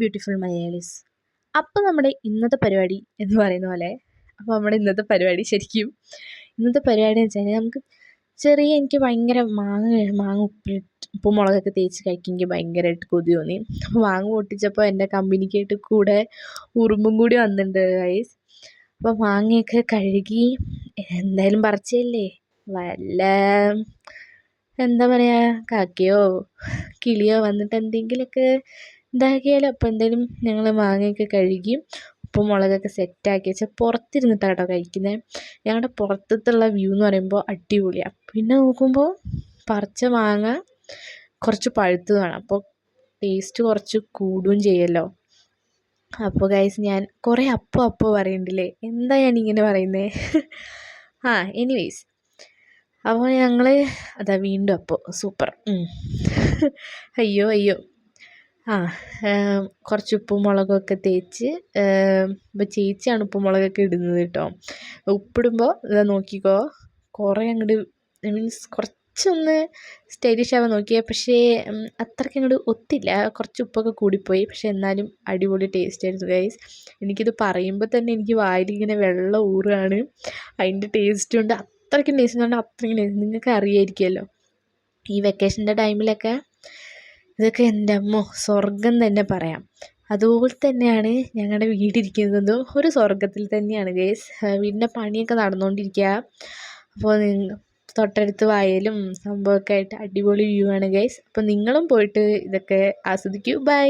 Beautiful Malayalees. അപ്പോൾ നമ്മുടെ ഇന്നത്തെ പരിപാടി എന്ന് പറയുന്ന പോലെ നമ്മുടെ ഇന്നത്തെ പരിപാടി ശരിക്കും ഇന്നത്തെ പരിപാടി എന്ന് വെച്ചാൽ നമുക്ക് എനിക്ക് ഭയങ്കര മാങ്ങ ഉപ്പും മുളകൊക്കെ തേച്ച് കഴിക്കാൻ എനിക്ക് ഭയങ്കരമായിട്ട് കൊതി തോന്നി. അപ്പോൾ മാങ്ങ പൊട്ടിച്ചപ്പോൾ എൻ്റെ കമ്പനിക്കായിട്ട് കൂടെ ഉറുമ്പും കൂടി വന്നിട്ടുണ്ട് ഗൈസ്. അപ്പോൾ മാങ്ങയൊക്കെ കഴുകി എന്തായാലും പറിച്ചല്ലേ, വല്ല എന്താ പറയുക കാക്കയോ കിളിയോ വന്നിട്ട് എന്തെങ്കിലുമൊക്കെ ഇതാക്കിയാലോ. അപ്പോൾ എന്തായാലും ഞങ്ങൾ മാങ്ങയൊക്കെ കഴുകി ഉപ്പും മുളകൊക്കെ സെറ്റാക്കി വെച്ചാൽ പുറത്തിരുന്നിട്ടാണ് കേട്ടോ കഴിക്കുന്നത്. ഞങ്ങളുടെ പുറത്തുള്ള വ്യൂ എന്ന് പറയുമ്പോൾ അടിപൊളിയാണ്. പിന്നെ നോക്കുമ്പോൾ പറിച്ച മാങ്ങ കുറച്ച് പഴുത്തതാണ്, അപ്പോൾ ടേസ്റ്റ് കുറച്ച് കൂടുകയും ചെയ്യുമല്ലോ. അപ്പോൾ ഗൈസ് ഞാൻ കുറേ അപ്പോൾ പറയുന്നുണ്ടല്ലേ, എന്താ ഞാനിങ്ങനെ പറയുന്നത്. എനിവേയ്സ് അപ്പോൾ ഞങ്ങൾ അതാ വീണ്ടും അപ്പോൾ സൂപ്പർ. അയ്യോ കുറച്ച് ഉപ്പും മുളകൊക്കെ തേച്ച് ഇപ്പോൾ ചേച്ചിയാണ് ഉപ്പും മുളകൊക്കെ ഇടുന്നത് കേട്ടോ. ഉപ്പിടുമ്പോൾ ഇതാ നോക്കിക്കോ, കുറേ അങ്ങോട്ട് മീൻസ് കുറച്ചൊന്ന് സ്റ്റൈലിഷ് ആവാൻ നോക്കിയാൽ, പക്ഷേ അത്രയ്ക്ക് അങ്ങോട്ട് ഒത്തില്ല, കുറച്ച് ഉപ്പൊക്കെ കൂടിപ്പോയി. പക്ഷേ എന്നാലും അടിപൊളി ടേസ്റ്റ് ആയിരുന്നു ഗൈസ്. എനിക്കിത് പറയുമ്പോൾ തന്നെ എനിക്ക് വായിലിങ്ങനെ വെള്ളം ഊറുകയാണ്. അതിൻ്റെ ടേസ്റ്റ് കൊണ്ട് അത്രയ്ക്കും ടേസ്റ്റ് എന്ന് പറഞ്ഞാൽ അത്രയ്ക്കും ടേസ്റ്റ്. നിങ്ങൾക്ക് അറിയായിരിക്കുമല്ലോ, ഈ വെക്കേഷൻ്റെ ടൈമിലൊക്കെ ഇതൊക്കെ എൻ്റെ അമ്മോ സ്വർഗം തന്നെ പറയാം. അതുപോലെ തന്നെയാണ് ഞങ്ങളുടെ വീടിരിക്കുന്നതും ഒരു സ്വർഗത്തിൽ തന്നെയാണ് ഗൈസ്. വീടിൻ്റെ പണിയൊക്കെ നടന്നുകൊണ്ടിരിക്കുക. അപ്പോൾ തൊട്ടടുത്ത് വയലും സംഭവമൊക്കെ ആയിട്ട് അടിപൊളി വ്യൂ ആണ് ഗൈസ്. അപ്പോൾ നിങ്ങളും പോയിട്ട് ഇതൊക്കെ ആസ്വദിക്കൂ. ബൈ.